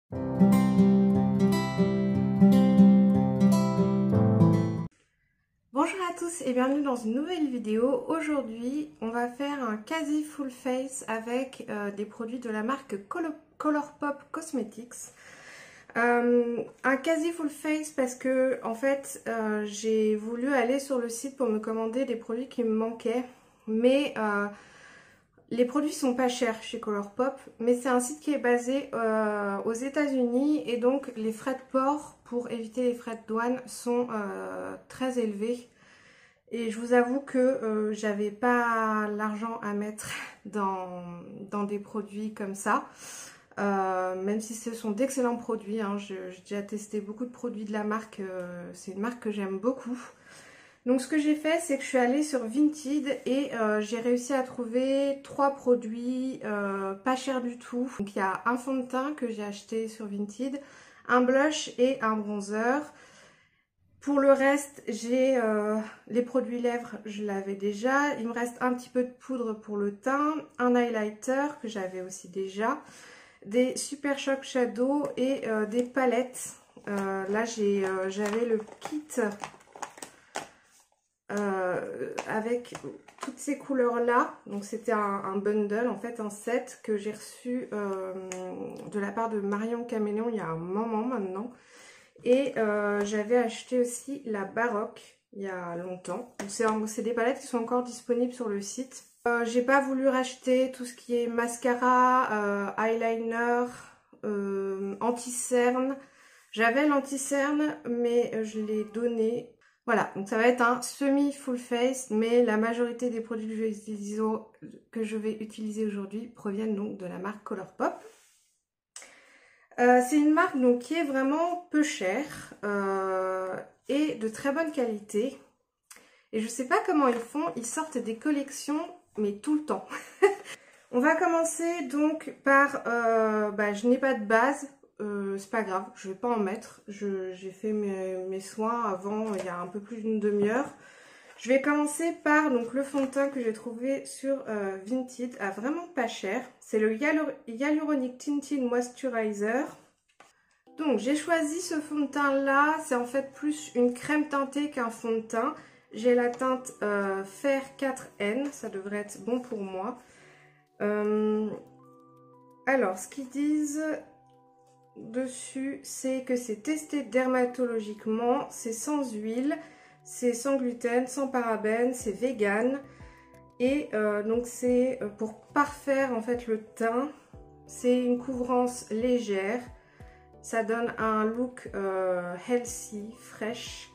Bonjour à tous et bienvenue dans une nouvelle vidéo. Aujourd'hui, on va faire un quasi full face avec des produits de la marque Colourpop Cosmetics. Un quasi full face parce que en fait j'ai voulu aller sur le site pour me commander des produits qui me manquaient, mais les produits sont pas chers chez Colourpop, mais c'est un site qui est basé aux États-Unis et donc les frais de port pour éviter les frais de douane sont très élevés. Et je vous avoue que j'avais pas l'argent à mettre dans des produits comme ça. Même si ce sont d'excellents produits, hein. J'ai déjà testé beaucoup de produits de la marque, c'est une marque que j'aime beaucoup. Donc ce que j'ai fait, c'est que je suis allée sur Vinted et j'ai réussi à trouver 3 produits pas chers du tout. Donc il y a un fond de teint que j'ai acheté sur Vinted, un blush et un bronzer. Pour le reste, j'ai les produits lèvres, je l'avais déjà. Il me reste un petit peu de poudre pour le teint, un highlighter que j'avais aussi déjà, des Super Shock Shadow et des palettes. Là, j'avais le kit avec toutes ces couleurs-là. Donc, c'était un bundle, en fait, un set que j'ai reçu de la part de Marion Caméléon il y a un moment maintenant. Et j'avais acheté aussi la Baroque il y a longtemps. C'est des palettes qui sont encore disponibles sur le site. J'ai pas voulu racheter tout ce qui est mascara, eyeliner, anti-cerne. J'avais l'anti-cerne mais je l'ai donné. Voilà, donc ça va être un semi full face, mais la majorité des produits que je vais utiliser aujourd'hui proviennent donc de la marque Colourpop. C'est une marque donc, qui est vraiment peu chère et de très bonne qualité. Et je ne sais pas comment ils font, ils sortent des collections, mais tout le temps. On va commencer donc par, je n'ai pas de base, c'est pas grave, je ne vais pas en mettre. J'ai fait mes soins avant, il y a un peu plus d'une demi-heure. Je vais commencer par donc, le fond de teint que j'ai trouvé sur Vinted à vraiment pas cher. C'est le Hyaluronic Tinted Moisturizer. Donc j'ai choisi ce fond de teint là, c'est en fait plus une crème teintée qu'un fond de teint. J'ai la teinte Fer 4N, ça devrait être bon pour moi. Alors ce qu'ils disent dessus, c'est que c'est testé dermatologiquement, c'est sans huile, c'est sans gluten, sans parabènes, c'est vegan. Et donc c'est pour parfaire en fait le teint, c'est une couvrance légère. Ça donne un look healthy, fraîche.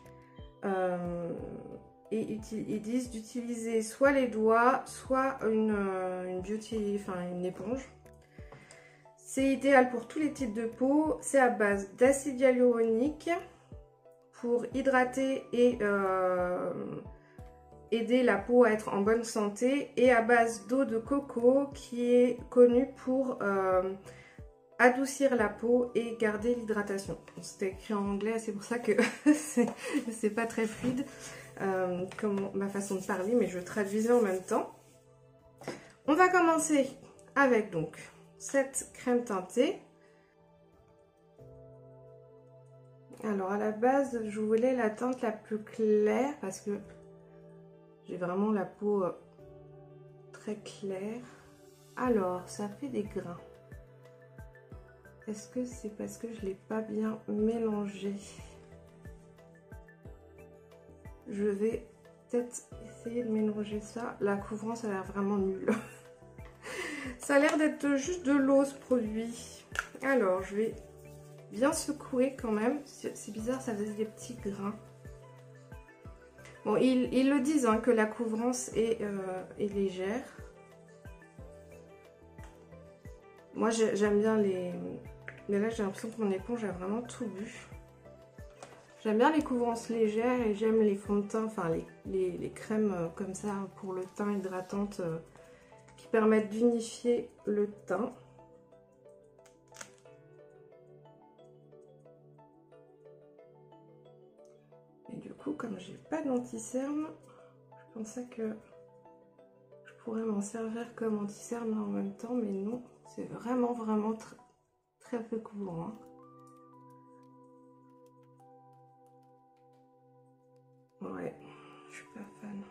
Et ils disent d'utiliser soit les doigts, soit une éponge. C'est idéal pour tous les types de peau. C'est à base d'acide hyaluronique pour hydrater et aider la peau à être en bonne santé. Et à base d'eau de coco qui est connue pour adoucir la peau et garder l'hydratation. C'était écrit en anglais, c'est pour ça que c'est pas très fluide comme ma façon de parler, mais je traduisais en même temps. On va commencer avec donc cette crème teintée. Alors à la base, je voulais la teinte la plus claire parce que j'ai vraiment la peau très claire. Alors, ça fait des grains. Est-ce que c'est parce que je ne l'ai pas bien mélangé? Je vais peut-être essayer de mélanger ça. La couvrance a l'air vraiment nulle. Ça a l'air d'être juste de l'eau ce produit. Alors je vais bien secouer quand même. C'est bizarre, ça faisait des petits grains. Bon, ils le disent hein, que la couvrance est légère. Moi j'aime bien les... Mais là j'ai l'impression que mon éponge a vraiment tout bu. J'aime bien les couvrances légères et j'aime les fonds de teint, enfin les crèmes comme ça pour le teint hydratantes qui permettent d'unifier le teint. Et du coup, comme j'ai pas d'anti-cerne, je pensais que je pourrais m'en servir comme anti-cerne en même temps, mais non, c'est vraiment très peu couvrant. Ouais, je suis pas fan.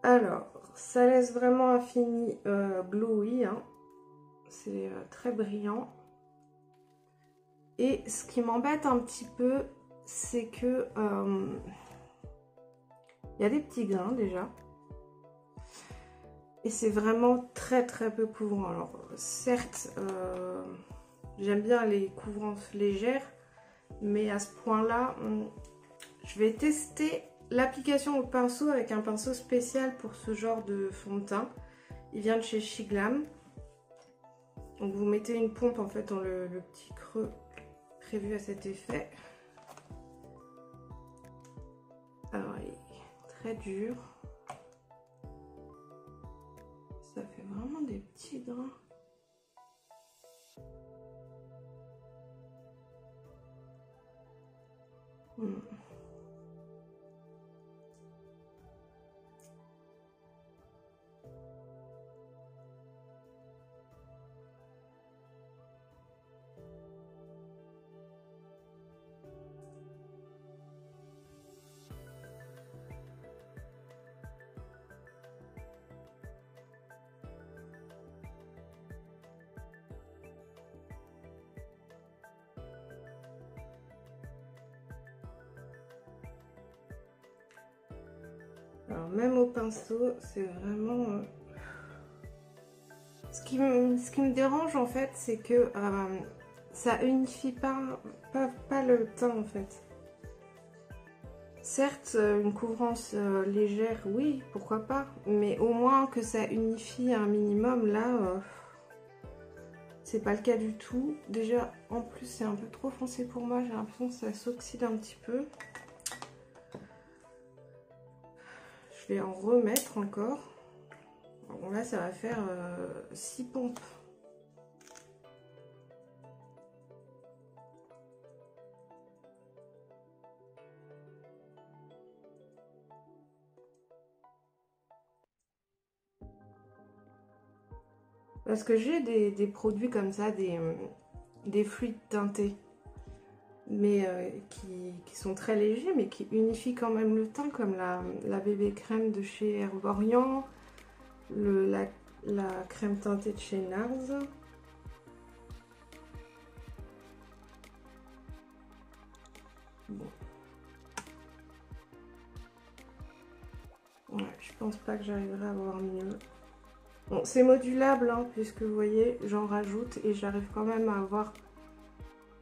Alors, ça laisse vraiment un fini blowy, hein. C'est très brillant. Et ce qui m'embête un petit peu, c'est que il y a des petits grains déjà. Et c'est vraiment très peu couvrant. Alors certes, j'aime bien les couvrances légères, mais à ce point-là, je vais tester l'application au pinceau avec un pinceau spécial pour ce genre de fond de teint. Il vient de chez Shiglam. Donc vous mettez une pompe en fait dans le petit creux prévu à cet effet. Alors il est très dur. Ça fait vraiment des petits grains. Alors même au pinceau, c'est vraiment... Ce qui me dérange en fait, c'est que ça unifie pas le teint en fait. Certes, une couvrance légère, oui, pourquoi pas. Mais au moins que ça unifie un minimum, là, c'est pas le cas du tout. Déjà, en plus, c'est un peu trop foncé pour moi. J'ai l'impression que ça s'oxyde un petit peu. Je vais en remettre encore. Bon, là, ça va faire 6 pompes. Parce que j'ai des produits comme ça, des fluides teintés, mais qui sont très légers, mais qui unifient quand même le teint, comme la bébé crème de chez Herborian, la crème teintée de chez NARS. Bon. Ouais, je pense pas que j'arriverai à avoir mieux. Bon, c'est modulable, hein, puisque vous voyez, j'en rajoute et j'arrive quand même à avoir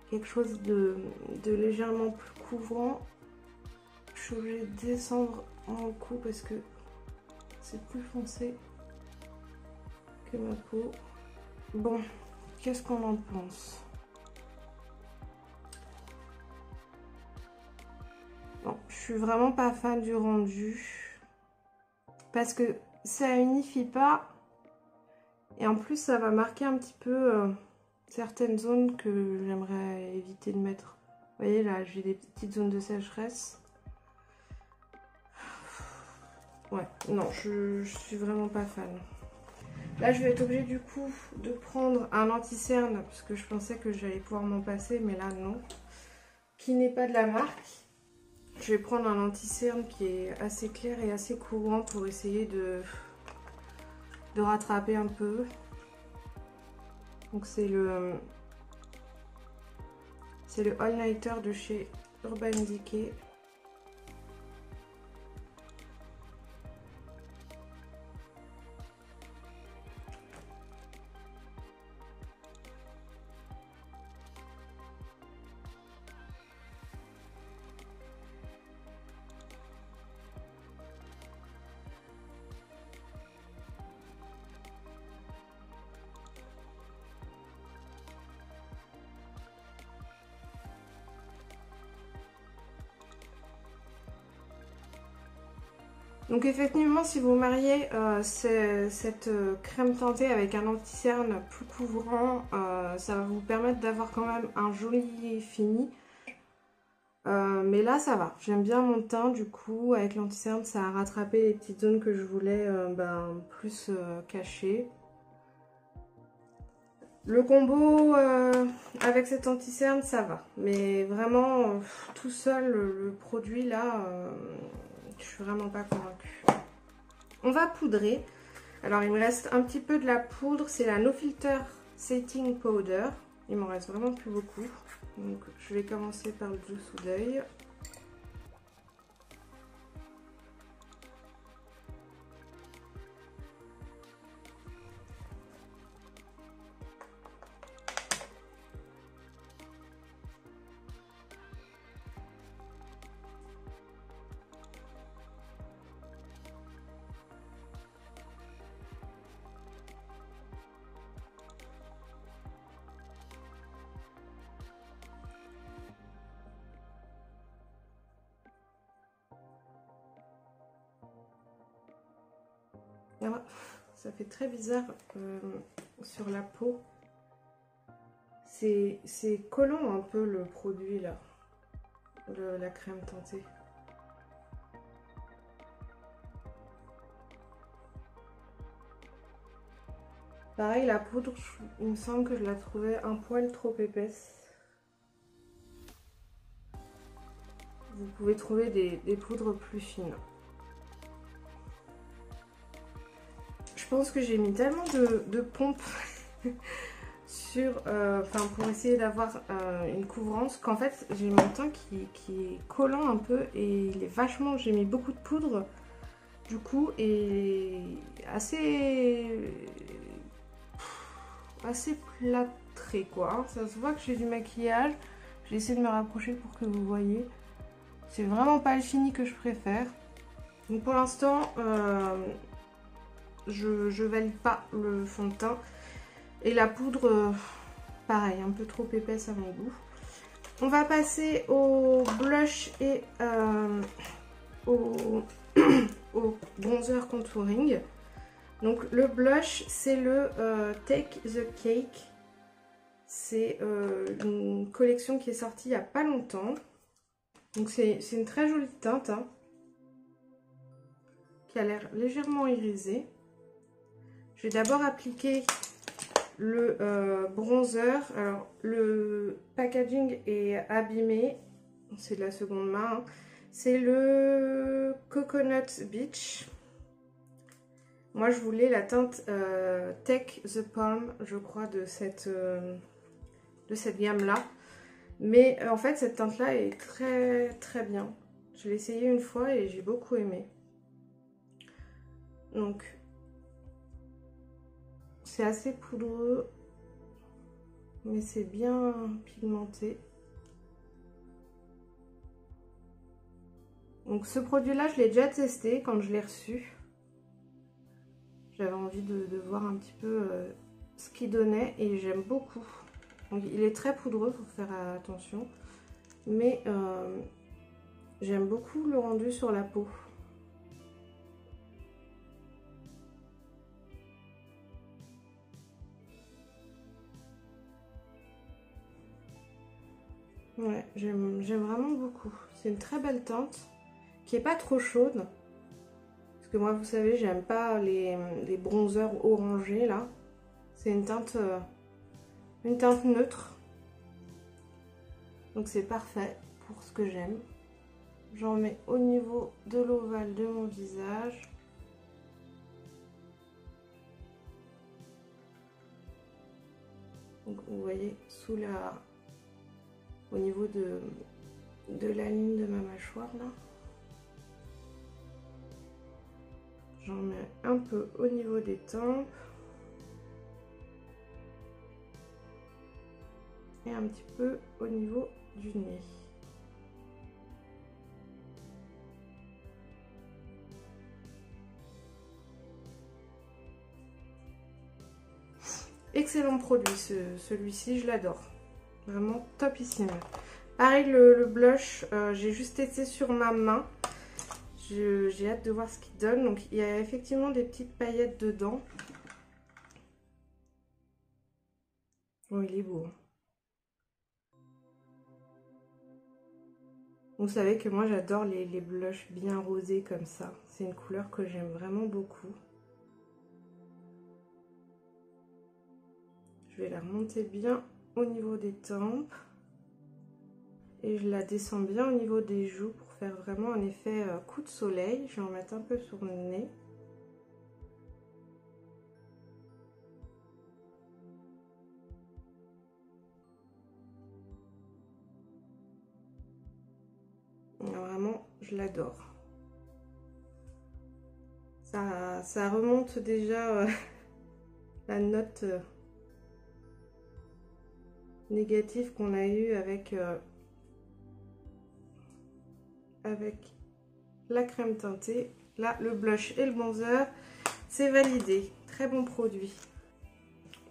quelque chose de légèrement plus couvrant. Je suis obligée de descendre en coup parce que c'est plus foncé que ma peau. Bon, qu'est-ce qu'on en pense? Bon, je suis vraiment pas fan du rendu parce que ça unifie pas et en plus ça va marquer un petit peu certaines zones que j'aimerais éviter de mettre. Vous voyez là, j'ai des petites zones de sécheresse. Ouais, non, je suis vraiment pas fan. Là, je vais être obligée du coup de prendre un anti-cerne parce que je pensais que j'allais pouvoir m'en passer, mais là non. Qui n'est pas de la marque. Je vais prendre un anti-cerne qui est assez clair et assez couvrant pour essayer de rattraper un peu. Donc c'est le All Nighter de chez Urban Decay. Donc effectivement, si vous mariez cette crème teintée avec un anti-cerne plus couvrant, ça va vous permettre d'avoir quand même un joli fini. Mais là ça va, j'aime bien mon teint, du coup avec l'anti-cerne ça a rattrapé les petites zones que je voulais plus cacher. Le combo avec cet anti-cerne ça va, mais vraiment tout seul le produit là, je suis vraiment pas convaincue. On va poudrer. Alors il me reste un petit peu de la poudre, c'est la No Filter Setting Powder. Il m'en reste vraiment plus beaucoup. Donc je vais commencer par le dessous d'œil. Ça fait très bizarre sur la peau. C'est collant un peu le produit là, la crème teintée. Pareil, la poudre, il me semble que je la trouvais un poil trop épaisse. Vous pouvez trouver des poudres plus fines. Je pense que j'ai mis tellement de pompes sur, pour essayer d'avoir une couvrance qu'en fait j'ai mon teint qui est collant un peu et il est vachement, j'ai mis beaucoup de poudre du coup et assez plâtré quoi. Ça se voit que j'ai du maquillage, j'ai essayé de me rapprocher pour que vous voyez. C'est vraiment pas le fini que je préfère. Donc pour l'instant je valide pas le fond de teint. Et la poudre, pareil, un peu trop épaisse à mon goût. On va passer au blush et au, au bronzer contouring. Donc le blush, c'est le Take the Cake. C'est une collection qui est sortie il n'y a pas longtemps. Donc c'est une très jolie teinte, hein, qui a l'air légèrement irisée. Je vais d'abord appliquer le bronzer. Alors le packaging est abîmé, c'est de la seconde main, hein. C'est le Coconut Beach. Moi je voulais la teinte Take the Palm, je crois, de cette gamme là, mais en fait cette teinte là est très bien. Je l'ai essayé une fois et j'ai beaucoup aimé. Donc c'est assez poudreux, mais c'est bien pigmenté. Donc ce produit là je l'ai déjà testé quand je l'ai reçu. J'avais envie de voir un petit peu ce qu'il donnait et j'aime beaucoup. Donc il est très poudreux, faut faire attention, mais j'aime beaucoup le rendu sur la peau. Ouais, j'aime vraiment beaucoup. C'est une très belle teinte qui est pas trop chaude. Parce que moi, vous savez, j'aime pas les bronzers orangés là. C'est une teinte neutre. Donc c'est parfait pour ce que j'aime. J'en mets au niveau de l'ovale de mon visage. Donc vous voyez au niveau de la ligne de ma mâchoire là. J'en mets un peu au niveau des tempes. Et un petit peu au niveau du nez. Excellent produit celui-ci, je l'adore. Vraiment topissime. Pareil le blush, j'ai juste testé sur ma main. J'ai hâte de voir ce qu'il donne. Donc il y a effectivement des petites paillettes dedans. Bon, il est beau. Vous savez que moi j'adore les blushs bien rosés comme ça. C'est une couleur que j'aime vraiment beaucoup. Je vais la remonter bien au niveau des tempes. Et je la descends bien au niveau des joues pour faire vraiment un effet coup de soleil. Je vais en mettre un peu sur le nez. Vraiment, je l'adore. Ça remonte déjà la note négative qu'on a eue avec la crème teintée. Là, le blush et le bronzer, c'est validé. Très bon produit.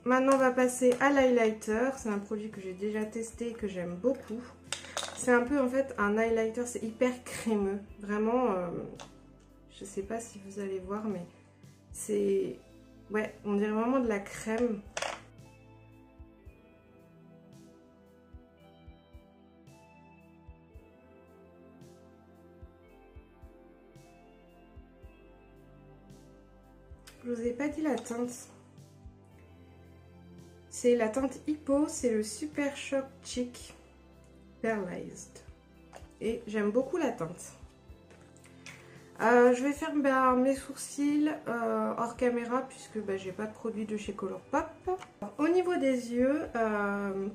Maintenant, on va passer à l'highlighter. C'est un produit que j'ai déjà testé et que j'aime beaucoup. C'est un peu en fait un highlighter, c'est hyper crémeux. Vraiment, je sais pas si vous allez voir, mais c'est... Ouais, on dirait vraiment de la crème. Je vous ai pas dit la teinte. C'est la teinte Hippo, c'est le Super Shock Cheek Pearlized. Et j'aime beaucoup la teinte. Je vais faire mes sourcils hors caméra puisque j'ai pas de produit de chez Colourpop. Au niveau des yeux,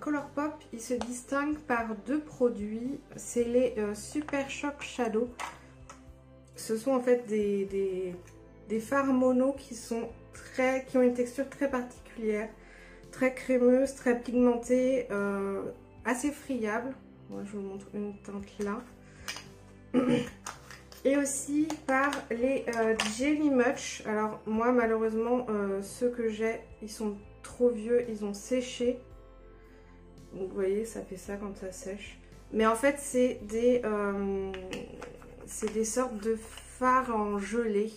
Colourpop il se distingue par deux produits. C'est les Super Shock Shadow. Ce sont en fait des fards mono qui ont une texture très particulière, très crémeuse, très pigmentée, assez friable. Moi, je vous montre une teinte là. Et aussi par les Jelly Much. Alors moi malheureusement ceux que j'ai ils sont trop vieux, ils ont séché. Donc vous voyez ça fait ça quand ça sèche. Mais en fait c'est des sortes de fards en gelée.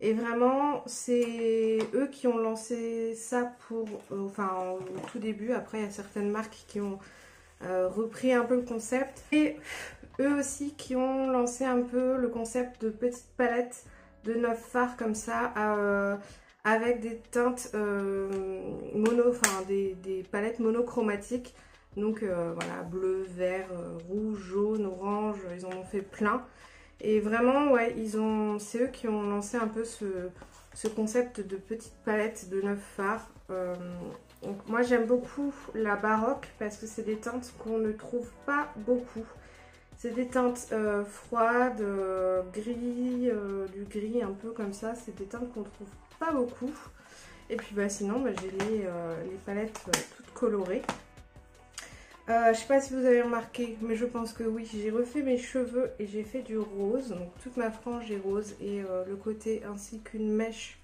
Et vraiment c'est eux qui ont lancé ça pour, enfin au tout début. Après il y a certaines marques qui ont repris un peu le concept. Et eux aussi qui ont lancé un peu le concept de petites palettes de 9 fards comme ça, avec des teintes mono, enfin des palettes monochromatiques. Donc voilà, bleu, vert, rouge, jaune, orange, ils en ont fait plein. Et vraiment, ouais, c'est eux qui ont lancé un peu ce concept de petites palettes de 9 fards. Donc moi j'aime beaucoup la baroque parce que c'est des teintes qu'on ne trouve pas beaucoup. C'est des teintes froides, gris, du gris un peu comme ça. C'est des teintes qu'on ne trouve pas beaucoup. Et puis sinon j'ai les palettes toutes colorées. Je sais pas si vous avez remarqué, mais je pense que oui, j'ai refait mes cheveux et j'ai fait du rose. Donc toute ma frange est rose et le côté ainsi qu'une mèche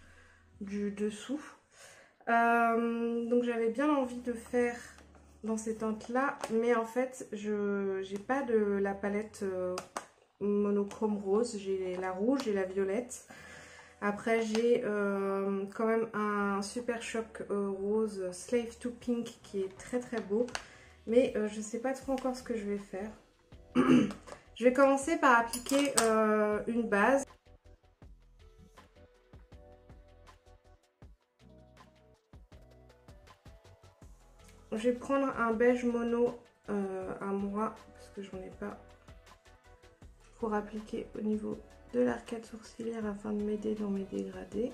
du dessous. Donc j'avais bien envie de faire dans ces teintes là, mais en fait j'ai pas de la palette monochrome rose, j'ai la rouge et la violette. Après j'ai quand même un Super Shock rose Slave to Pink qui est très très beau, mais je sais pas trop encore ce que je vais faire. Je vais commencer par appliquer une base. Je vais prendre un beige mono à moi, parce que j'en ai pas, pour appliquer au niveau de l'arcade sourcilière afin de m'aider dans mes dégradés.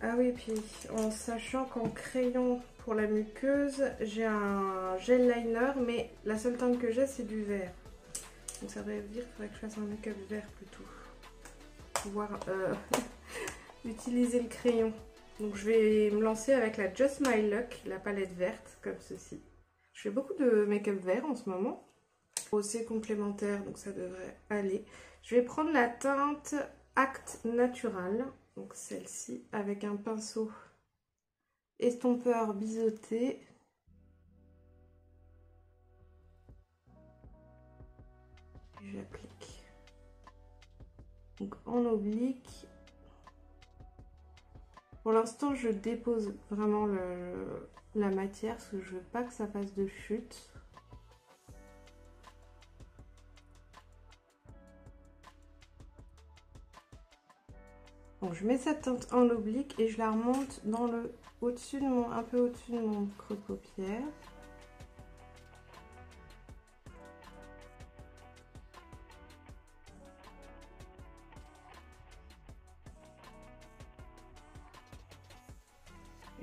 Ah oui, puis en sachant qu'en crayon pour la muqueuse, j'ai un gel liner, mais la seule teinte que j'ai c'est du vert. Donc ça veut dire qu'il faudrait que je fasse un make-up vert plutôt. Pouvoir utiliser le crayon. Donc je vais me lancer avec la Just My Luck, la palette verte, comme ceci. Je fais beaucoup de make-up vert en ce moment. C'est complémentaire, donc ça devrait aller. Je vais prendre la teinte Act Natural, donc celle-ci, avec un pinceau estompeur biseauté. J'applique. Donc en oblique. Pour l'instant, je dépose vraiment la matière parce que je veux pas que ça fasse de chute. Donc je mets cette teinte en oblique et je la remonte dans le au-dessus de mon, un peu au-dessus de mon creux de paupière.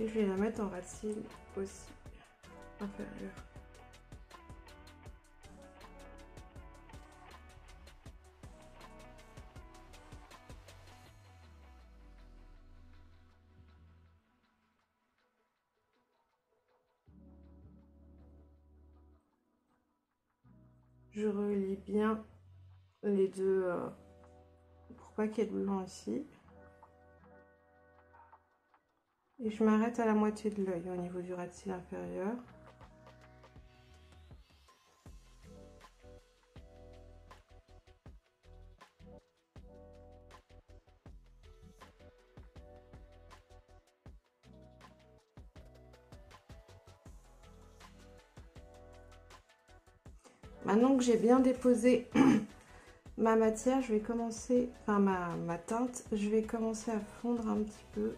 Et je vais la mettre en ras de cils aussi inférieur. Je relie bien les deux pour pas qu'il y ait de blanc ici. Et je m'arrête à la moitié de l'œil au niveau du ras de cils inférieur. Maintenant que j'ai bien déposé ma matière, je vais commencer, enfin ma teinte, je vais commencer à fondre un petit peu.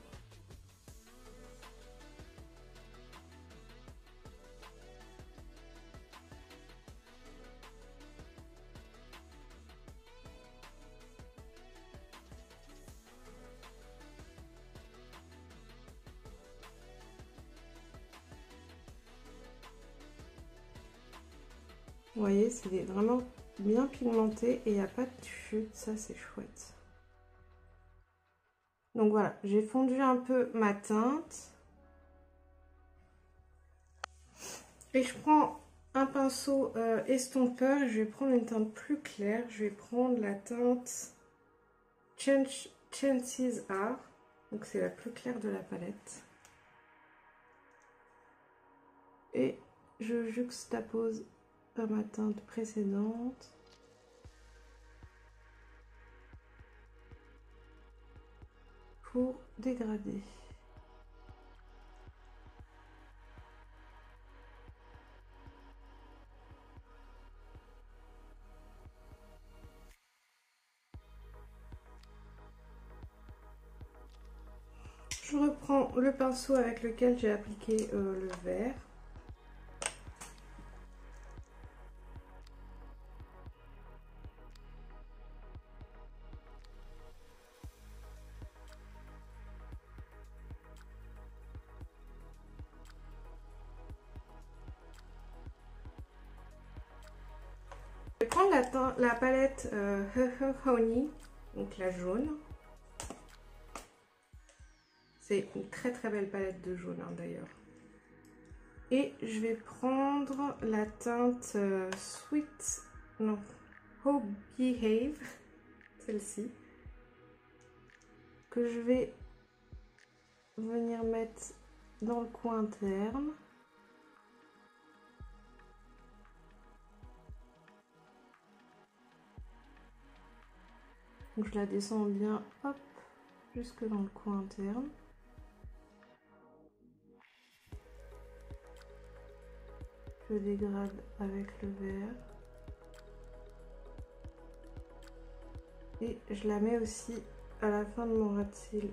Vous voyez, c'est vraiment bien pigmenté et il n'y a pas de chute, ça c'est chouette. Donc voilà, j'ai fondu un peu ma teinte. Et je prends un pinceau estompeur, je vais prendre une teinte plus claire. Je vais prendre la teinte Chances Are, donc c'est la plus claire de la palette. Et je juxtapose à ma teinte précédente. Pour dégrader. Je reprends le pinceau avec lequel j'ai appliqué le vert. Je vais prendre la palette Honey, donc la jaune. C'est une très très belle palette de jaune hein, d'ailleurs. Et je vais prendre la teinte Sweet, non, Hope Behave, celle-ci, que je vais venir mettre dans le coin interne. Donc je la descends bien, hop, jusque dans le coin interne. Je dégrade avec le vert. Et je la mets aussi à la fin de mon ras de cils,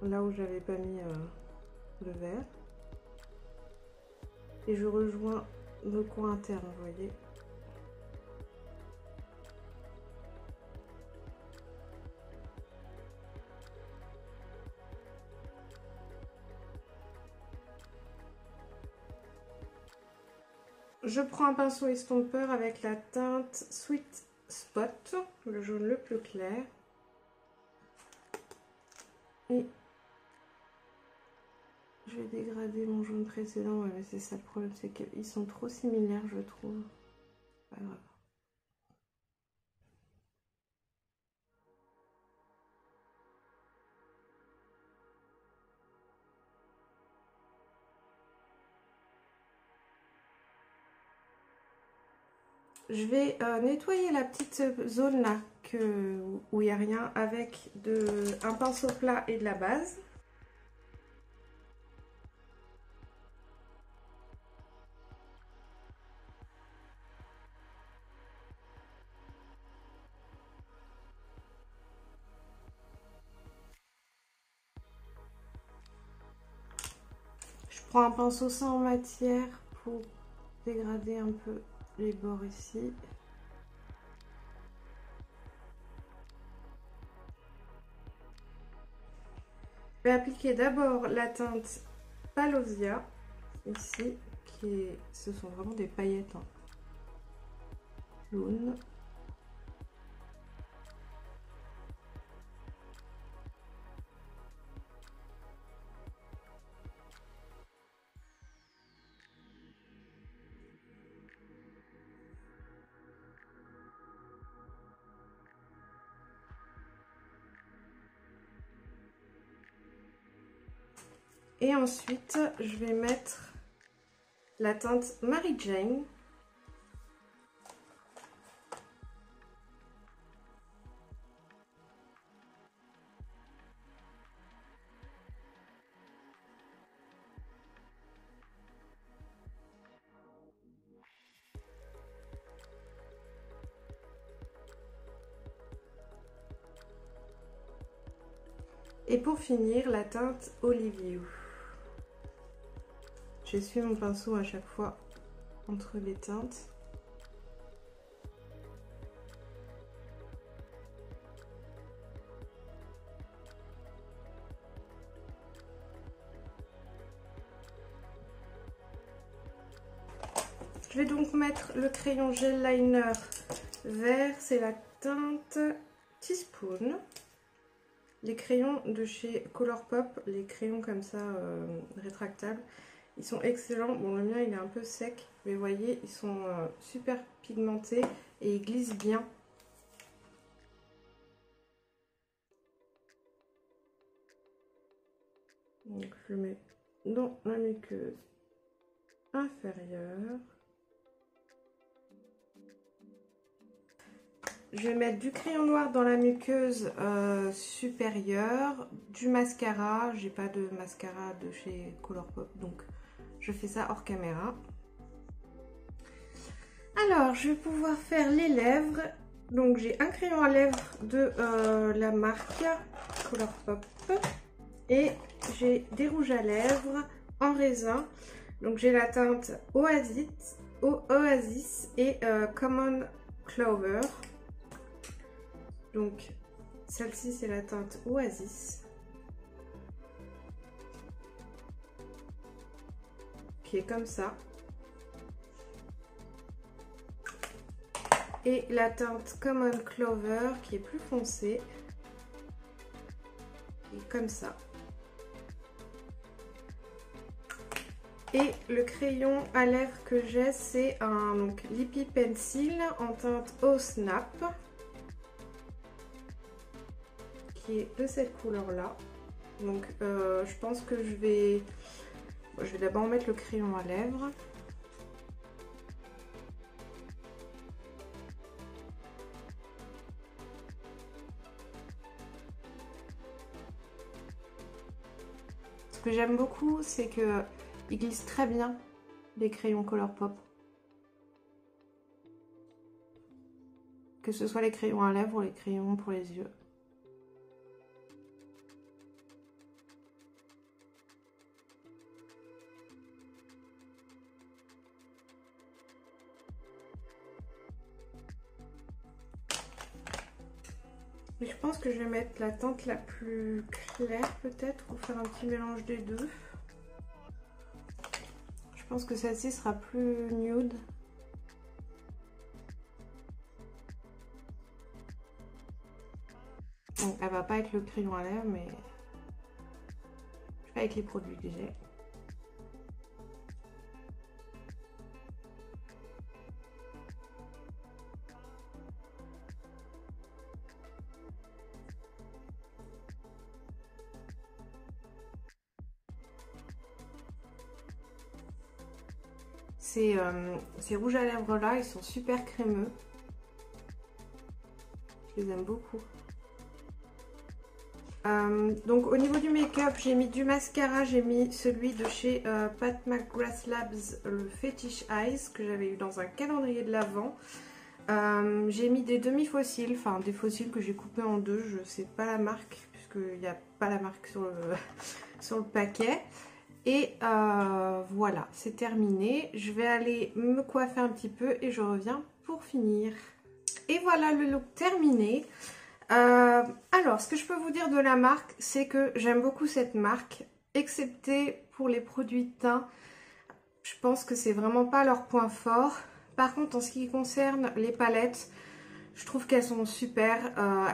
là où j'avais pas mis le vert. Et je rejoins le coin interne, vous voyez. Je prends un pinceau estompeur avec la teinte Sweet Spot, le jaune le plus clair. Et je vais dégrader mon jaune précédent. Ouais, mais c'est ça le problème, c'est qu'ils sont trop similaires, je trouve. Pas grave. Je vais nettoyer la petite zone là où il n'y a rien avec un pinceau plat et de la base. prends un pinceau sans matière pour dégrader un peu les bords ici. Je vais appliquer d'abord la teinte Palosia, ici, ce sont vraiment des paillettes hein, jaunes. Et ensuite, je vais mettre la teinte Mary Jane. Et pour finir, la teinte Olive You. J'essuie mon pinceau à chaque fois entre les teintes. Je vais donc mettre le crayon gel liner vert, c'est la teinte Teaspoon. Les crayons de chez Colourpop, les crayons comme ça rétractables, ils sont excellents. Bon, le mien il est un peu sec, mais vous voyez, ils sont super pigmentés et ils glissent bien. Donc je le mets dans la muqueuse inférieure. Je vais mettre du crayon noir dans la muqueuse supérieure, du mascara. J'ai pas de mascara de chez Colourpop, donc je fais ça hors caméra. Alors, je vais pouvoir faire les lèvres. Donc, j'ai un crayon à lèvres de la marque Colourpop. Et j'ai des rouges à lèvres en raisin. Donc, j'ai la teinte Oasis et Common Clover. Donc, celle-ci, c'est la teinte Oasis. Qui est comme ça. Et la teinte Common Clover, qui est plus foncée. Qui est comme ça. Et le crayon à lèvres que j'ai, c'est un Lippy Pencil en teinte Au Snap. Qui est de cette couleur là. Donc je pense que je vais d'abord mettre le crayon à lèvres. Ce que j'aime beaucoup, c'est que ils glissent très bien les crayons Colourpop. Que ce soit les crayons à lèvres ou les crayons pour les yeux. Et je pense que je vais mettre la teinte la plus claire peut-être pour faire un petit mélange des deux. Je pense que celle-ci sera plus nude. Bon, elle va pas avec le crayon à lèvres, mais je fais avec les produits que j'ai. Ces rouges à lèvres là, ils sont super crémeux. Je les aime beaucoup. Donc au niveau du make-up, j'ai mis du mascara, j'ai mis celui de chez Pat McGrath Labs, le Fetish Eyes, que j'avais eu dans un calendrier de l'Avent. J'ai mis des demi-fossiles, enfin des fossiles que j'ai coupés en deux, je sais pas la marque, puisqu'il n'y a pas la marque sur le, sur le paquet. Et voilà, c'est terminé. Je vais aller me coiffer un petit peu et je reviens pour finir. Et voilà le look terminé. Alors, ce que je peux vous dire de la marque, c'est que j'aime beaucoup cette marque, excepté pour les produits de teint. Je pense que c'est vraiment pas leur point fort. Par contre, en ce qui concerne les palettes, je trouve qu'elles sont super.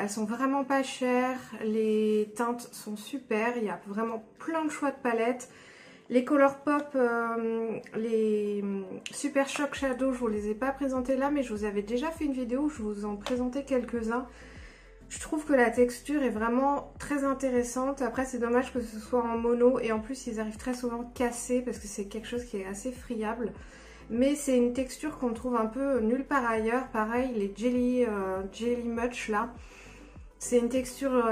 Elles sont vraiment pas chères. Les teintes sont super. Il y a vraiment plein de choix de palettes. Les Colourpop, les Super Shock Shadow, je vous les ai pas présentés là, mais je vous avais déjà fait une vidéo où je vous en présentais quelques-uns. Je trouve que la texture est vraiment très intéressante. Après, c'est dommage que ce soit en mono et en plus, ils arrivent très souvent cassés parce que c'est quelque chose qui est assez friable. Mais c'est une texture qu'on trouve un peu nulle part ailleurs. Pareil, les Jelly Much là. C'est une texture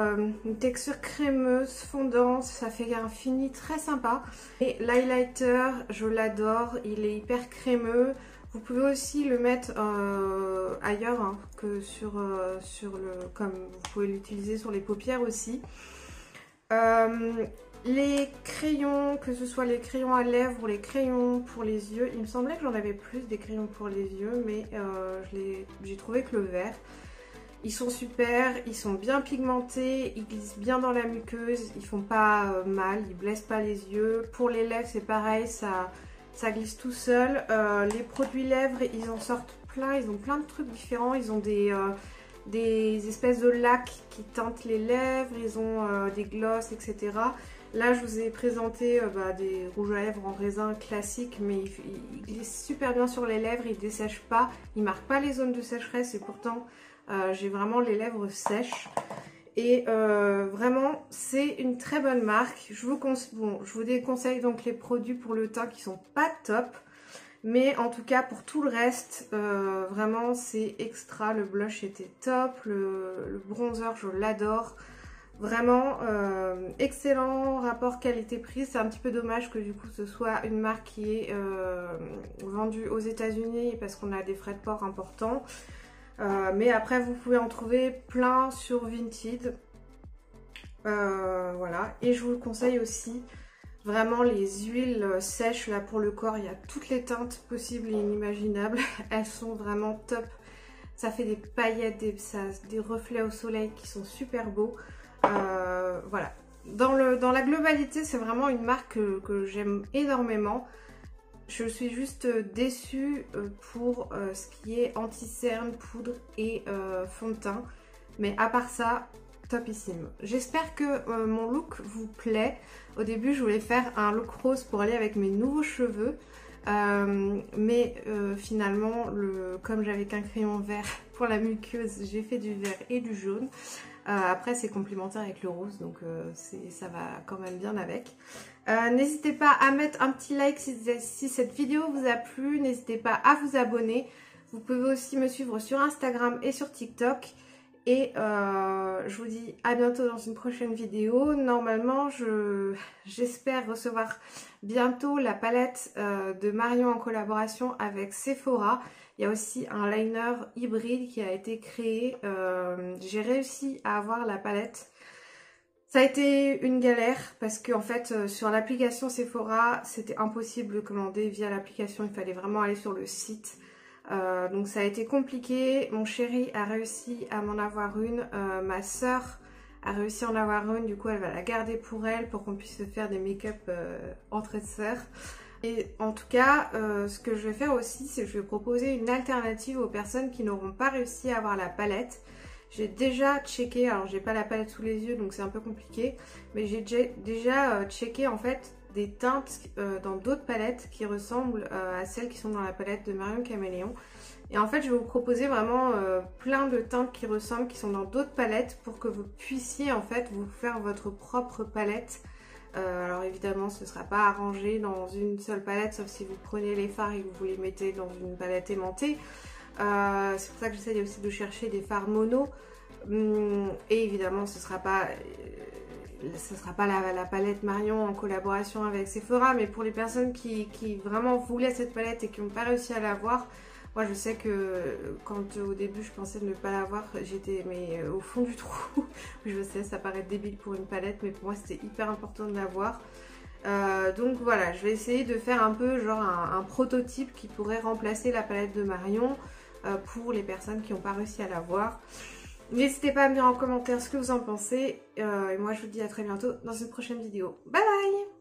crémeuse, fondante, ça fait un fini très sympa. Et l'highlighter, je l'adore, il est hyper crémeux. Vous pouvez aussi le mettre ailleurs hein, que sur le... comme vous pouvez l'utiliser sur les paupières aussi. Les crayons, que ce soit les crayons à lèvres ou les crayons pour les yeux, il me semblait que j'en avais plus des crayons pour les yeux, mais j'ai trouvé que le vert. Ils sont super, ils sont bien pigmentés, ils glissent bien dans la muqueuse, ils font pas mal, ils blessent pas les yeux. Pour les lèvres c'est pareil, ça glisse tout seul. Les produits lèvres, ils en sortent plein, ils ont plein de trucs différents. Ils ont des espèces de lacs qui teintent les lèvres, ils ont des glosses, etc. Là je vous ai présenté des rouges à lèvres en raisin classiques, mais ils glissent super bien sur les lèvres, ils dessèchent pas, ils marquent pas les zones de sécheresse et pourtant... j'ai vraiment les lèvres sèches et vraiment c'est une très bonne marque. Je vous déconseille donc les produits pour le teint qui sont pas top, mais en tout cas pour tout le reste vraiment c'est extra. Le blush était top, le bronzer je l'adore, vraiment excellent rapport qualité-prix. C'est un petit peu dommage que du coup ce soit une marque qui est vendue aux États-Unis parce qu'on a des frais de port importants. Mais après vous pouvez en trouver plein sur Vinted. Voilà, et je vous le conseille aussi vraiment les huiles sèches là pour le corps. Il y a toutes les teintes possibles et inimaginables. Elles sont vraiment top. Ça fait des paillettes, des reflets au soleil qui sont super beaux. Voilà, dans la globalité c'est vraiment une marque que j'aime énormément. Je suis juste déçue pour ce qui est anti-cerne, poudre et fond de teint. Mais à part ça, topissime. J'espère que mon look vous plaît. Au début, je voulais faire un look rose pour aller avec mes nouveaux cheveux. Mais finalement, comme j'avais qu'un crayon vert pour la muqueuse, j'ai fait du vert et du jaune. Après c'est complémentaire avec le rose, donc ça va quand même bien avec. N'hésitez pas à mettre un petit like si cette vidéo vous a plu. N'hésitez pas à vous abonner. Vous pouvez aussi me suivre sur Instagram et sur TikTok. Et je vous dis à bientôt dans une prochaine vidéo. Normalement j'espère recevoir bientôt la palette de Marion en collaboration avec Sephora. Il y a aussi un liner hybride qui a été créé. J'ai réussi à avoir la palette. Ça a été une galère parce que en fait sur l'application Sephora c'était impossible de commander via l'application. Il fallait vraiment aller sur le site. Donc ça a été compliqué. Mon chéri a réussi à m'en avoir une. Ma soeur a réussi à en avoir une. Du coup elle va la garder pour elle pour qu'on puisse se faire des make-up entre sœurs. Et en tout cas, ce que je vais faire aussi, c'est que je vais proposer une alternative aux personnes qui n'auront pas réussi à avoir la palette. J'ai déjà checké, alors j'ai pas la palette sous les yeux donc c'est un peu compliqué, mais j'ai déjà checké en fait des teintes dans d'autres palettes qui ressemblent à celles qui sont dans la palette de Marion Caméléon. Et en fait je vais vous proposer vraiment plein de teintes qui ressemblent, qui sont dans d'autres palettes pour que vous puissiez en fait vous faire votre propre palette. Alors évidemment ce ne sera pas arrangé dans une seule palette, sauf si vous prenez les fards et que vous les mettez dans une palette aimantée. C'est pour ça que j'essaie aussi de chercher des fards mono. Et évidemment ce ne sera pas la palette Marion en collaboration avec Sephora, mais pour les personnes qui vraiment voulaient cette palette et qui n'ont pas réussi à l'avoir, moi je sais que quand au début je pensais ne pas l'avoir, j'étais au fond du trou. Je sais, ça paraît débile pour une palette, mais pour moi c'était hyper important de l'avoir. Donc voilà, je vais essayer de faire un peu genre un prototype qui pourrait remplacer la palette de Marion pour les personnes qui n'ont pas réussi à l'avoir. N'hésitez pas à me dire en commentaire ce que vous en pensez. Et moi je vous dis à très bientôt dans une prochaine vidéo. Bye bye!